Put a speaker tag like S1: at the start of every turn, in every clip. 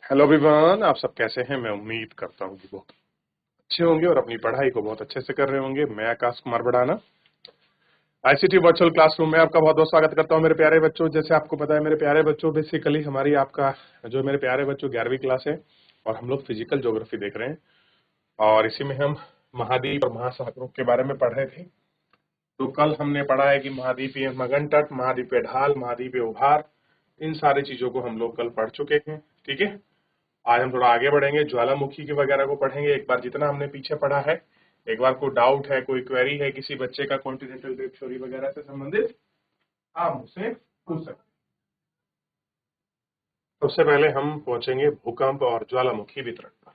S1: Hello everyone, आप सब कैसे हैं। मैं उम्मीद करता हूँ कि बहुत अच्छे होंगे और अपनी पढ़ाई को बहुत अच्छे से कर रहे होंगे। मैं Akash Kumar Badana ICT virtual classroom में आपका बहुत बहुत स्वागत करता हूँ। मेरे प्यारे बच्चों, जैसे आपको पता है मेरे प्यारे बच्चों, बेसिकली हमारी आपका जो मेरे प्यारे बच्चों 11वीं क्लास है और हम लोग फिजिकल ज्योग्राफी देख रहे हैं और इसी में हम महाद्वीप और महासागरों के बारे में पढ़ रहे थे। तो कल हमने पढ़ा है कि महाद्वीपीय मगन तट, महाद्वीपीय ढाल, महाद्वीपीय उभार, इन सारी चीजों को हम लोग कल पढ़ चुके हैं। ठीक है, आज हम थोड़ा आगे बढ़ेंगे, ज्वालामुखी के वगैरह को पढ़ेंगे। एक बार जितना हमने पीछे पढ़ा है, एक बार कोई डाउट है, कोई क्वेरी है किसी बच्चे का कॉन्टिनेंटल ड्रिफ्ट थ्योरी वगैरह से संबंधित, आप मुझसे पूछ सकते। सबसे पहले हम पहुंचेंगे भूकंप और ज्वालामुखी वितरण पर।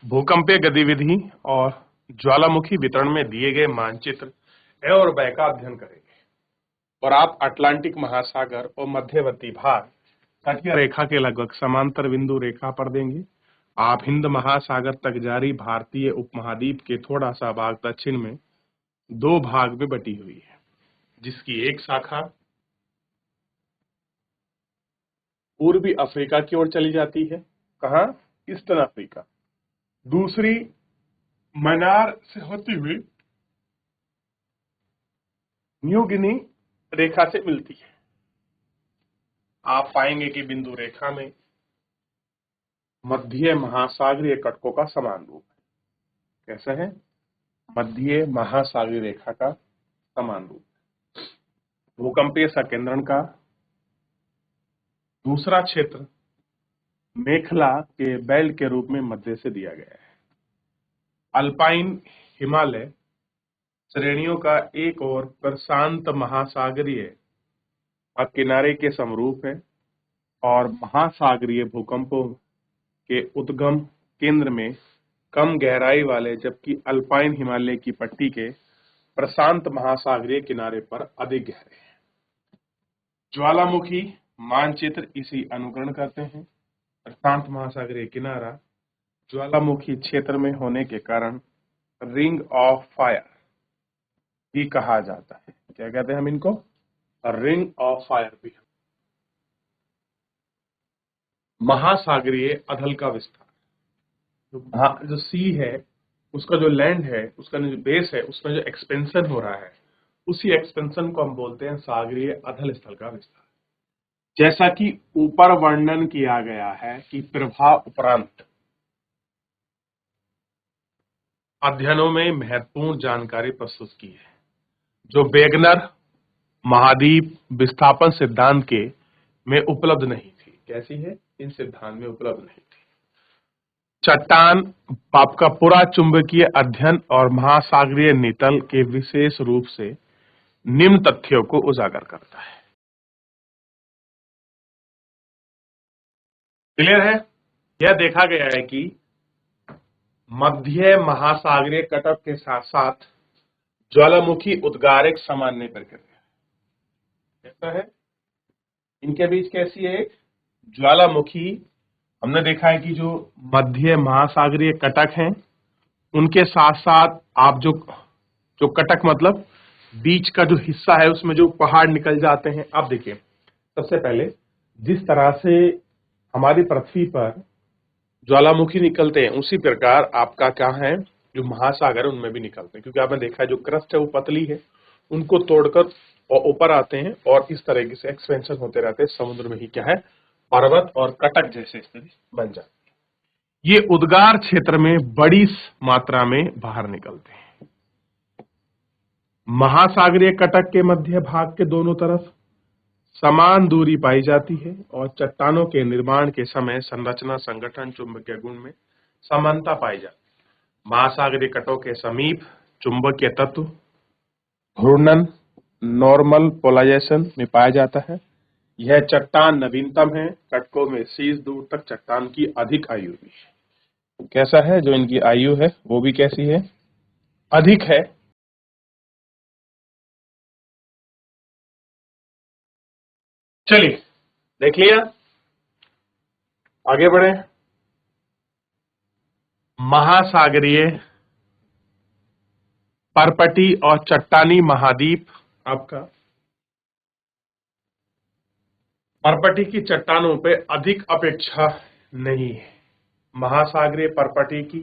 S1: भूकंपीय गतिविधि और ज्वालामुखी वितरण में दिए गए मानचित्र ए और ब का अध्ययन करेंगे और आप अटलांटिक महासागर और मध्यवर्ती भाग तटीय रेखा के लगभग समांतर बिंदु रेखा पर देंगे। आप हिंद महासागर तक जारी भारतीय उपमहाद्वीप के थोड़ा सा भाग दक्षिण में दो भाग में बटी हुई है, जिसकी एक शाखा पूर्वी अफ्रीका की ओर चली जाती है। कहाँ? Eastern Africa. दूसरी मन्नार से होती हुई न्यू गिनी रेखा से मिलती है। आप पाएंगे कि बिंदु रेखा में मध्य महासागरीय कटकों का समान रूप है। कैसा है? मध्य महासागरीय रेखा का समान रूप। भूकंपीय संकेंद्रण का दूसरा क्षेत्र मेखला के बेल्ट के रूप में मध्य से दिया गया है। अल्पाइन हिमालय श्रेणियों का एक और प्रशांत महासागरीय किनारे के समरूप है और महासागरीय भूकंपों के उद्गम केंद्र में कम गहराई वाले, जबकि अल्पाइन हिमालय की पट्टी के प्रशांत महासागरीय किनारे पर अधिक गहरे हैं। ज्वालामुखी मानचित्र इसी अनुकरण करते हैं। प्रशांत महासागरीय किनारा ज्वालामुखी क्षेत्र में होने के कारण रिंग ऑफ फायर भी कहा जाता है। क्या कहते हैं हम इनको? रिंग ऑफ फायर भी। महासागरीय अधल का विस्तार, जो सी है उसका जो लैंड है, उसका जो बेस है, उसमें जो एक्सपेंशन हो रहा है, उसी एक्सपेंशन को हम बोलते हैं सागरीय अधल स्थल का विस्तार। जैसा कि ऊपर वर्णन किया गया है कि प्रभाव उपरांत अध्ययनों में महत्वपूर्ण जानकारी प्रस्तुत की है जो वेगनर महाद्वीप विस्थापन सिद्धांत के में उपलब्ध नहीं थी। कैसी है? इन सिद्धांत में उपलब्ध नहीं थी। चट्टान आपका पूरा चुंबकीय अध्ययन और महासागरीय नितल के विशेष रूप से निम्न तथ्यों को उजागर करता है। क्लियर है? यह देखा गया है कि मध्य महासागरीय कटक के साथ साथ ज्वालामुखी उद्गार एक सामान्य प्रक्रिया है। कैसा है? इनके बीच कैसी है? ज्वालामुखी हमने देखा है कि जो मध्य महासागरीय कटक हैं उनके साथ साथ आप जो जो कटक मतलब बीच का जो हिस्सा है उसमें जो पहाड़ निकल जाते हैं। अब देखिए, सबसे पहले जिस तरह से हमारी पृथ्वी पर ज्वालामुखी निकलते हैं उसी प्रकार आपका क्या है, जो महासागर है उनमें भी निकलते हैं, क्योंकि आपने देखा है जो क्रस्ट है वो पतली है, उनको तोड़कर और ऊपर आते हैं और इस तरीके से एक्सपेंशन होते रहते हैं। समुद्र में ही क्या है, पर्वत और कटक जैसे स्थिति बन जाती है। ये उद्गार क्षेत्र में बड़ी मात्रा में बाहर निकलते हैं। महासागरीय कटक के मध्य भाग के दोनों तरफ समान दूरी पाई जाती है और चट्टानों के निर्माण के समय संरचना, संगठन, चुंबकीय गुण में समानता पाई जाती है। महासागरीय कटों के समीप चुंबकीय तत्व घूर्णन, नॉर्मल पोलराइजेशन में पाया जाता है। यह चट्टान नवीनतम है। कटकों में शीश दूर तक चट्टान की अधिक आयु भी है। कैसा है? जो इनकी आयु है वो भी कैसी है? अधिक है। चलिए देख लिया, आगे बढ़े। महासागरीय पर्पटी और चट्टानी महाद्वीप। आपका पर्पटी की चट्टानों पे अधिक अपेक्षा नहीं है। महासागरीय परपटी की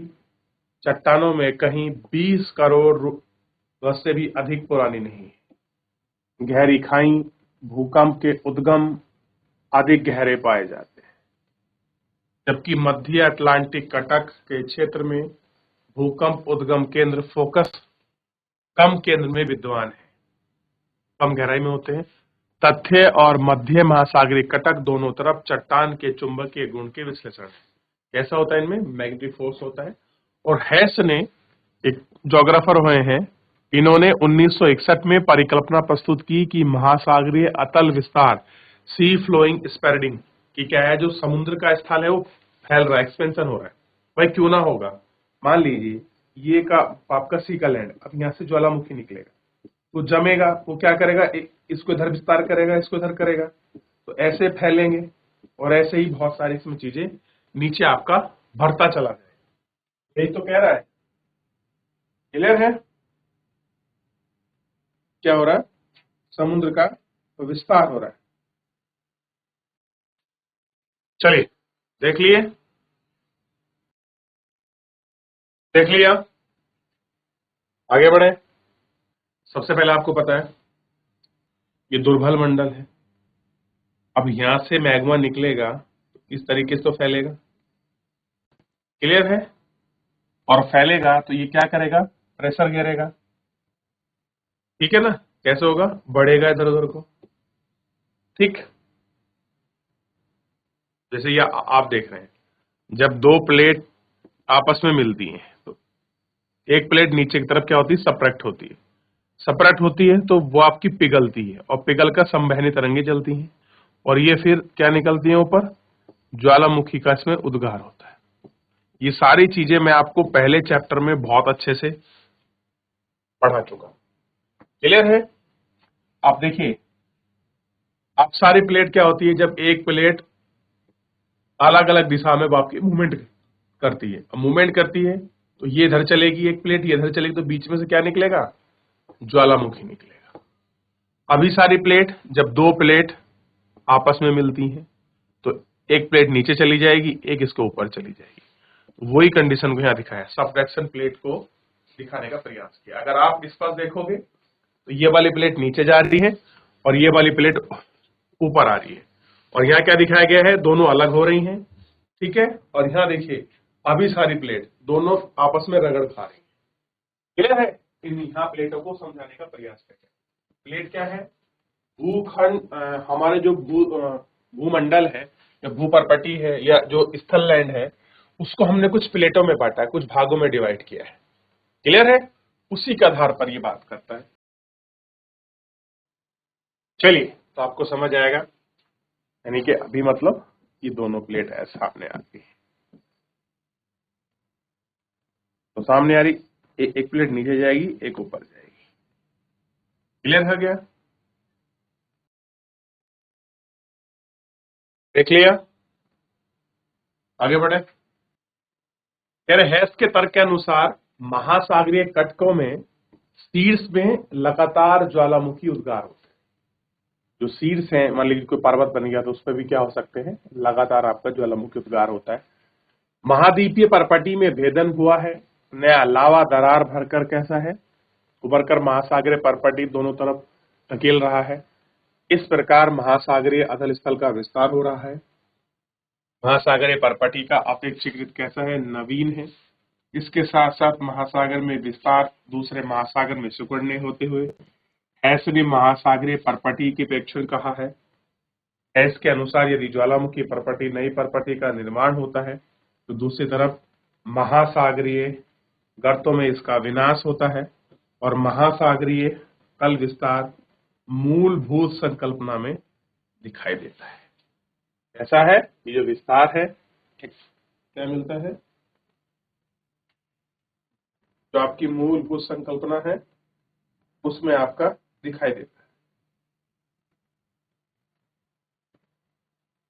S1: चट्टानों में कहीं 20 करोड़ वर्ष से भी अधिक पुरानी नहीं है। गहरी खाई, भूकंप के उद्गम अधिक गहरे पाए जाते हैं, जबकि मध्य अटलांटिक कटक के क्षेत्र में भूकंप उद्गम केंद्र फोकस कम केंद्र में विद्यमान है, कम गहराई में होते हैं। तथ्य और मध्य महासागरीय कटक दोनों तरफ चट्टान के चुंबकीय गुण के विश्लेषण है। कैसा होता है? इनमें मैग्नेटिक फोर्स होता है। और हैस ने, एक ज्योग्राफर हुए हैं, इन्होंने 1961 में परिकल्पना प्रस्तुत की कि महासागरीय अतल विस्तार सी फ्लोइंग स्प्रेडिंग की क्या है, जो समुद्र का स्थल है वो फैल रहा है, एक्सपेंशन हो रहा है। भाई क्यों ना होगा? मान लीजिए ये का आपका सी का लैंड, अब यहाँ से ज्वालामुखी निकलेगा, वो जमेगा, वो क्या करेगा, इसको इधर विस्तार करेगा, इसको इधर करेगा, तो ऐसे फैलेंगे और ऐसे ही बहुत सारी इसमें चीजें नीचे आपका बढ़ता चला जाए। यही तो कह रहा है। क्लियर है? क्या हो रहा है? समुद्र का विस्तार हो रहा है। चलिए देख लिए, देख लिया, आगे बढ़े। सबसे पहले आपको पता है ये दुर्बल मंडल है। अब यहां से मैग्मा निकलेगा तो इस तरीके से तो फैलेगा। क्लियर है? और फैलेगा तो ये क्या करेगा? प्रेशर गिरेगा। ठीक है ना? कैसे होगा? बढ़ेगा इधर उधर को। ठीक, जैसे ये आप देख रहे हैं, जब दो प्लेट आपस में मिलती हैं तो एक प्लेट नीचे की तरफ क्या होती है? सप्रेक्ट होती है। सप्रेक्ट होती है तो वो आपकी पिघलती है और पिघल कर संवहनी तरंगें चलती हैं और ये फिर क्या निकलती हैं ऊपर? ज्वालामुखी का इसमें उद्गार होता है। ये सारी चीजें मैं आपको पहले चैप्टर में बहुत अच्छे से पढ़ा चुका। क्लियर है? आप देखिए, अब सारी प्लेट क्या होती है? जब एक प्लेट अलग अलग दिशा में आपकी मूवमेंट करती है, अब मूवमेंट करती है तो ये इधर चलेगी एक प्लेट, ये इधर चलेगी, तो बीच में से क्या निकलेगा? ज्वालामुखी निकलेगा। अभी सारी प्लेट, जब दो प्लेट आपस में मिलती हैं तो एक प्लेट नीचे चली जाएगी, एक इसके ऊपर चली जाएगी। वही कंडीशन को यहां दिखाया, सबडक्शन प्लेट को दिखाने का प्रयास किया। अगर आप इस पर देखोगे तो ये वाली प्लेट नीचे जा रही है और ये वाली प्लेट ऊपर आ रही है, और यहाँ क्या दिखाया गया है? दोनों अलग हो रही हैं। ठीक है? और यहाँ देखिए, अभी सारी प्लेट दोनों आपस में रगड़ खा रही है। क्लियर है? इन यहाँ प्लेटों को समझाने का प्रयास करें। प्लेट क्या है? भूखंड, हमारे जो भूमंडल है या भूपर्पटी है या जो स्थल लैंड है, उसको हमने कुछ प्लेटों में बांटा है, कुछ भागों में डिवाइड किया है। क्लियर है? उसी के आधार पर ये बात करता है। चलिए, तो आपको समझ आएगा, यानी कि अभी मतलब ये दोनों प्लेट ऐसे सामने आती है, तो सामने आ रही एक प्लेट नीचे जाएगी, एक ऊपर जाएगी। क्लियर हो गया? देख लिया, आगे बढ़े। कह रहे हैस के तर्क के अनुसार महासागरीय कटकों में शीर्ष में लगातार ज्वालामुखी उद्गार होते हैं। जो शीर्ष है, मान लीजिए कोई पर्वत बन गया तो उस पर भी क्या हो सकते हैं? लगातार आपका ज्वालामुखी उद्गार होता है। महाद्वीपीय परपटी में भेदन हुआ है, नया लावा दरार भरकर कैसा है? उभरकर महासागरीय परपटी दोनों तरफ धकेल रहा है। इस प्रकार महासागरीय अतल स्थल का विस्तार हो रहा है। महासागरीय परपटी का अपेक्षाकृत कैसा है? नवीन है। इसके साथ साथ महासागर में विस्तार दूसरे महासागर में सिकुड़ने होते हुए हैस ने महासागरीय परपटी की प्रेक्षण कहा है। हैस के अनुसार यदि ज्वालामुखी परपटी नई परपटी का निर्माण होता है तो दूसरी तरफ महासागरीय गर्तों में इसका विनाश होता है और महासागरीय तल विस्तार मूलभूत संकल्पना में दिखाई देता है। ऐसा है, ये जो विस्तार है क्या मिलता है? जो आपकी मूलभूत संकल्पना है उसमें आपका दिखाई देता है।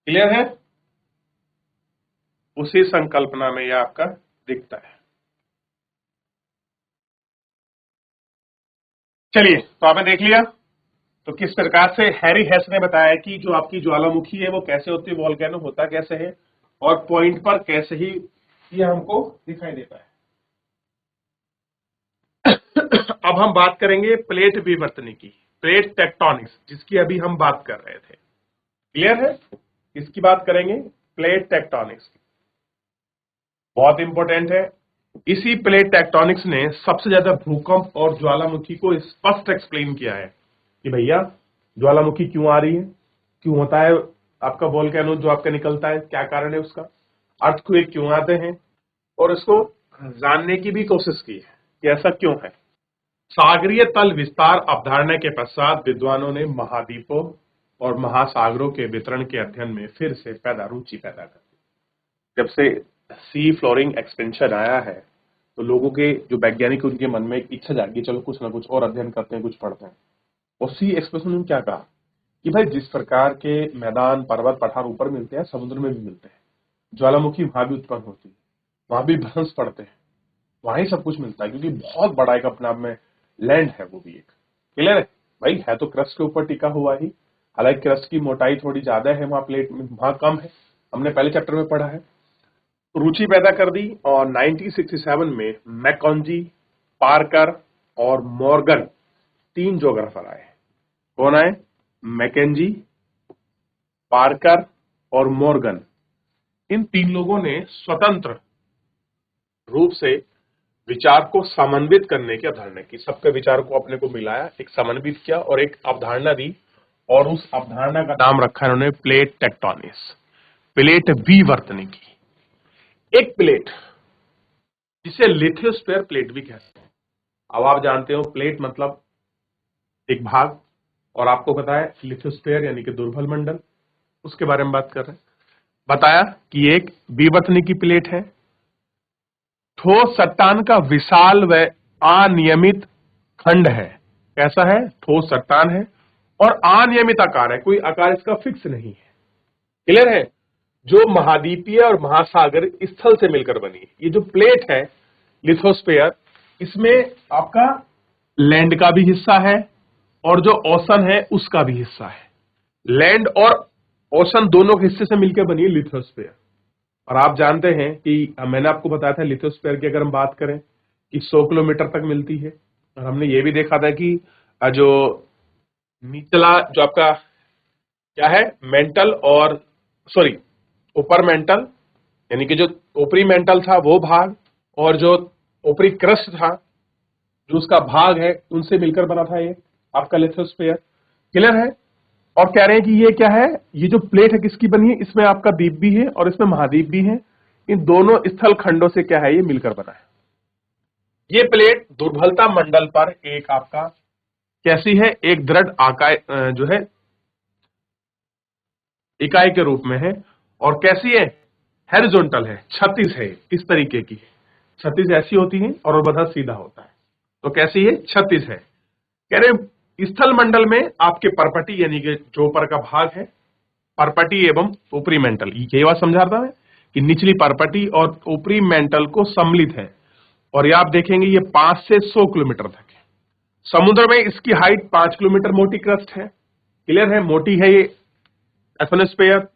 S1: क्लियर है? उसी संकल्पना में यह आपका दिखता है। चलिए, तो आपने देख लिया तो किस प्रकार से हैरी हेस ने बताया कि जो आपकी ज्वालामुखी है वो कैसे होती है, वोल्केनो होता कैसे है, और पॉइंट पर कैसे ही ये हमको दिखाई देता है। अब हम बात करेंगे प्लेट विवर्तनी की, प्लेट टेक्टोनिक्स, जिसकी अभी हम बात कर रहे थे। क्लियर है? इसकी बात करेंगे, प्लेट टेक्टोनिक्स की। बहुत इंपॉर्टेंट है। इसी प्लेट टेक्टोनिक्स ने सबसे ज्यादा भूकंप और ज्वालामुखी को स्पष्ट एक्सप्लेन किया है कि भैया ज्वालामुखी क्यों आ रही है, क्यों होता है आपका वोल्केनो जो आपका निकलता है, क्या कारण है उसका, अर्थक्वेक क्यों आते हैं, और इसको जानने की भी कोशिश की है कि ऐसा क्यों है। सागरीय तल विस्तार अवधारणा के पश्चात विद्वानों ने महाद्वीपों और महासागरों के वितरण के अध्ययन में फिर से रुचि पैदा कर दी। जब से सी फ्लोरिंग एक्सपेंशन आया है तो लोगों के जो वैज्ञानिक, उनके मन में एक इच्छा जागी, चलो कुछ ना कुछ और अध्ययन करते हैं, कुछ पढ़ते हैं। और सी एक्सपेंशन ने क्या कहा कि भाई जिस प्रकार के मैदान, पर्वत, पठार ऊपर मिलते हैं, समुद्र में भी मिलते हैं, ज्वालामुखी वहां भी उत्पन्न होती है, वहां भी भ्रंश पड़ते हैं, वहां ही सब कुछ मिलता है, क्योंकि बहुत बड़ा एक अपने आप में लैंड है वो भी एक। क्लियर है भाई? है तो क्रस्ट के ऊपर टिका हुआ ही, हालांकि क्रस्ट की मोटाई थोड़ी ज्यादा है वहां, प्लेट में वहां कम है, हमने पहले चैप्टर में पढ़ा है। रुचि पैदा कर दी और 1967 में मैकॉन्जी, पार्कर और मॉर्गन 3 ज्योग्राफर आए। कौन आए? मैकेंजी, पार्कर और मॉर्गन। इन 3 लोगों ने स्वतंत्र रूप से विचार को समन्वित करने की अवधारणा की। सबके विचार को अपने को मिलाया, एक समन्वित किया और एक अवधारणा दी, और उस अवधारणा का नाम रखा इन्होंने प्लेट टेक्टोनिक्स, प्लेट विवर्तनी की। एक प्लेट जिसे लिथोस्फीयर प्लेट भी कहते हैं। अब आप जानते हो प्लेट मतलब एक भाग, और आपको पता है लिथोस्फीयर यानी कि दुर्बल मंडल, उसके बारे में बात कर रहे हैं। बताया कि एक विवर्तनी की प्लेट है, ठोस चट्टान का विशाल व अनियमित खंड है। कैसा है? ठोस चट्टान है और अनियमित आकार है, कोई आकार इसका फिक्स नहीं है। क्लियर है? जो महाद्वीपीय और महासागर स्थल से मिलकर बनी है। ये जो प्लेट है लिथोस्फीयर, इसमें आपका लैंड का भी हिस्सा है और जो ओशन है उसका भी हिस्सा है। लैंड और ओशन दोनों के हिस्से से मिलकर बनी है लिथोस्फीयर। और आप जानते हैं कि मैंने आपको बताया था लिथोस्फीयर की अगर हम बात करें कि 100 किलोमीटर तक मिलती है, और हमने ये भी देखा था कि जो निचला जो आपका क्या है मेंटल और सॉरी ऊपर मेंटल यानी कि जो ऊपरी मेंटल था वो भाग, और जो ऊपरी क्रस्ट था जो उसका भाग है, उनसे मिलकर बना था ये आपका लिथोस्फीयर। क्लियर है? और कह रहे हैं कि ये क्या है, ये जो प्लेट है किसकी बनी है, इसमें आपका द्वीप भी है और इसमें महाद्वीप भी है। इन दोनों स्थल खंडों से क्या है, ये मिलकर बना है। ये प्लेट दुर्बलता मंडल पर एक आपका कैसी है, एक दृढ़ आकार जो है इकाई के रूप में है। और कैसी है? हॉरिजॉन्टल है, क्षैतिज है। किस तरीके की? क्षैतिज ऐसी होती है और बधा सीधा होता है। तो कैसी है? क्षैतिज है। कह रहे स्थल मंडल में आपके परपटी यानी कि जो ऊपर का भाग है, परपटी एवं ऊपरी मेंटल, ये बात समझा रहा है कि निचली परपटी और ऊपरी मेंटल को सम्मिलित है। और ये आप देखेंगे ये 5 से 100 किलोमीटर तक है। समुद्र में इसकी हाइट 5 किलोमीटर मोटी क्रस्ट है। क्लियर है? मोटी है ये एथनोस्फीयर,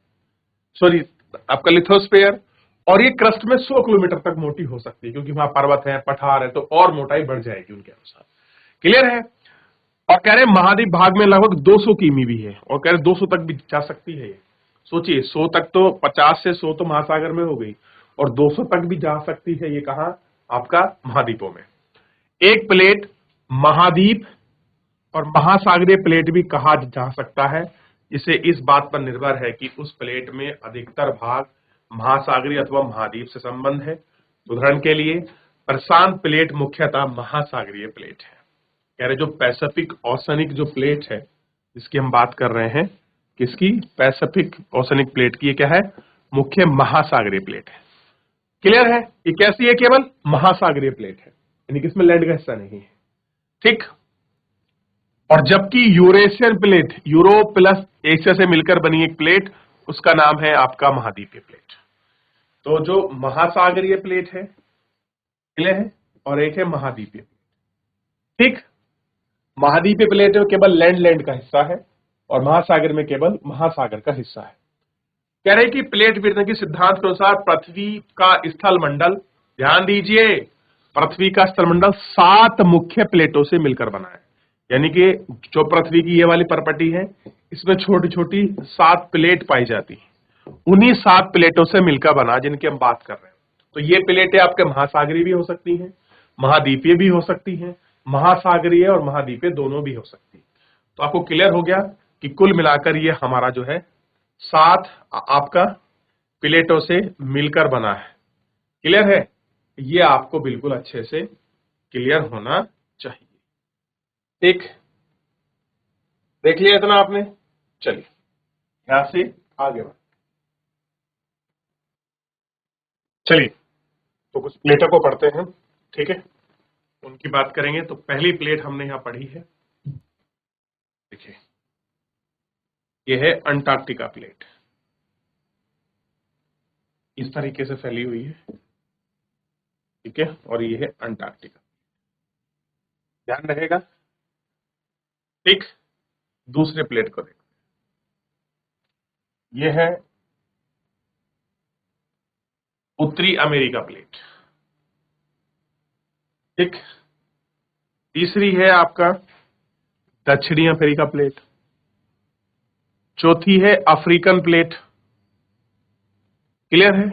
S1: सॉरी आपका लिथोस्फीयर। और ये क्रस्ट में 100 किलोमीटर तक मोटी हो सकती है, क्योंकि वहां पर्वत है, पठार है, तो और मोटाई बढ़ जाएगी उनके अनुसार। क्लियर है? और कह रहे महाद्वीप भाग में लगभग 200 किमी भी है, और कह रहे 200 तक भी जा सकती है। सोचिए 100 तक तो 50 से 100 तो महासागर में हो गई, और 200 तक भी जा सकती है। ये कहा आपका महाद्वीपों में। एक प्लेट महाद्वीप और महासागरीय प्लेट भी कहा जा सकता है, जिसे इस बात पर निर्भर है कि उस प्लेट में अधिकतर भाग महासागरीय अथवा महाद्वीप से संबंध है। उदाहरण के लिए प्रशांत प्लेट मुख्यतः महासागरीय प्लेट है। कह रहे जो पैसिफिक ओशनिक जो प्लेट है जिसकी हम बात कर रहे हैं, किसकी? पैसिफिक ओशनिक प्लेट की। ये क्या है? मुख्य महासागरीय प्लेट है। क्लियर है? ये कैसी है? केवल महासागरीय प्लेट है, यानी कि इसमें लैंड का हिस्सा नहीं है। ठीक। और जबकि Eurasian plate, Europe plus Asia से मिलकर बनी एक प्लेट, उसका नाम है आपका महाद्वीपीय प्लेट। तो जो महासागरीय प्लेट है, क्लियर है, और एक है महाद्वीपीय। ठीक। महाद्वीपीय प्लेट में केवल लैंड का हिस्सा है और महासागर में केवल महासागर का हिस्सा है। कह रहे कि प्लेट वितरण के सिद्धांत के अनुसार पृथ्वी का स्थल मंडल, ध्यान दीजिए, पृथ्वी का स्थल मंडल 7 मुख्य प्लेटों से मिलकर बना है। यानी कि जो पृथ्वी की ये वाली प्रॉपर्टी है, इसमें छोटी छोटी 7 प्लेट पाई जाती है, उन्हीं 7 प्लेटों से मिलकर बना जिनकी हम बात कर रहे हैं। तो ये प्लेटें आपके महासागरीय भी हो सकती हैं, महाद्वीपीय भी हो सकती हैं, महासागरीय और महाद्वीपीय दोनों भी हो सकती है। तो आपको क्लियर हो गया कि कुल मिलाकर ये हमारा जो है 7 आपका प्लेटों से मिलकर बना है। क्लियर है? ये आपको बिल्कुल अच्छे से क्लियर होना चाहिए। ठीक, देख लिया इतना आपने? चलिए यहां से आगे बढ़। चलिए तो कुछ प्लेटों को पढ़ते हैं, ठीक है, उनकी बात करेंगे। तो पहली प्लेट हमने यहां पढ़ी है, देखिए ये है अंटार्कटिका प्लेट, इस तरीके से फैली हुई है, ठीक है, और ये है अंटार्कटिका, ध्यान रहेगा। ठीक, दूसरे प्लेट को देखो, ये है उत्तरी अमेरिका प्लेट, ठीक। तीसरी है आपका दक्षिणी अफ्रीका प्लेट, चौथी है अफ्रीकन प्लेट, क्लियर है।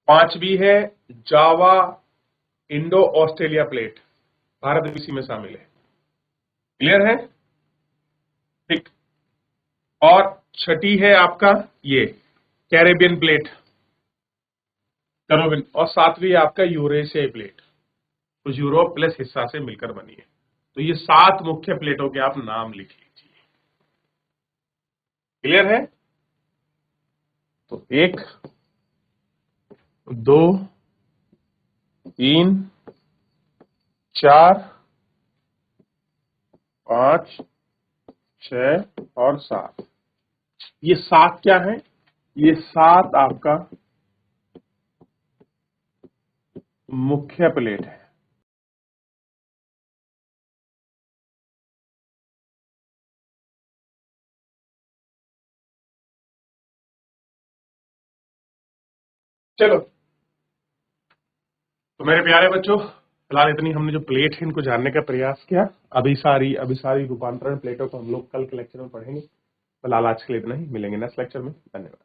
S1: पांचवी है जावा इंडो ऑस्ट्रेलिया प्लेट, भारत भी इसी में शामिल है, क्लियर है, ठीक। और छठी है आपका ये कैरेबियन प्लेट, कैरेबियन, और सातवीं है आपका यूरेशियाई प्लेट, तो यूरोप प्लस हिस्सा से मिलकर बनी है। तो ये 7 मुख्य प्लेटों के आप नाम लिख लीजिए, क्लियर है। तो 1 2 3 4 5 6 और 7, ये 7 क्या है? ये 7 आपका मुख्य प्लेट है। चलो तो मेरे प्यारे बच्चों, फिलहाल इतनी हमने जो प्लेट है इनको जानने का प्रयास किया। अभी सारी रूपांतरण प्लेटों को हम लोग कल के लेक्चर में पढ़ेंगे। फिलहाल आज के लिए इतना ही, मिलेंगे नेक्स्ट लेक्चर में। धन्यवाद।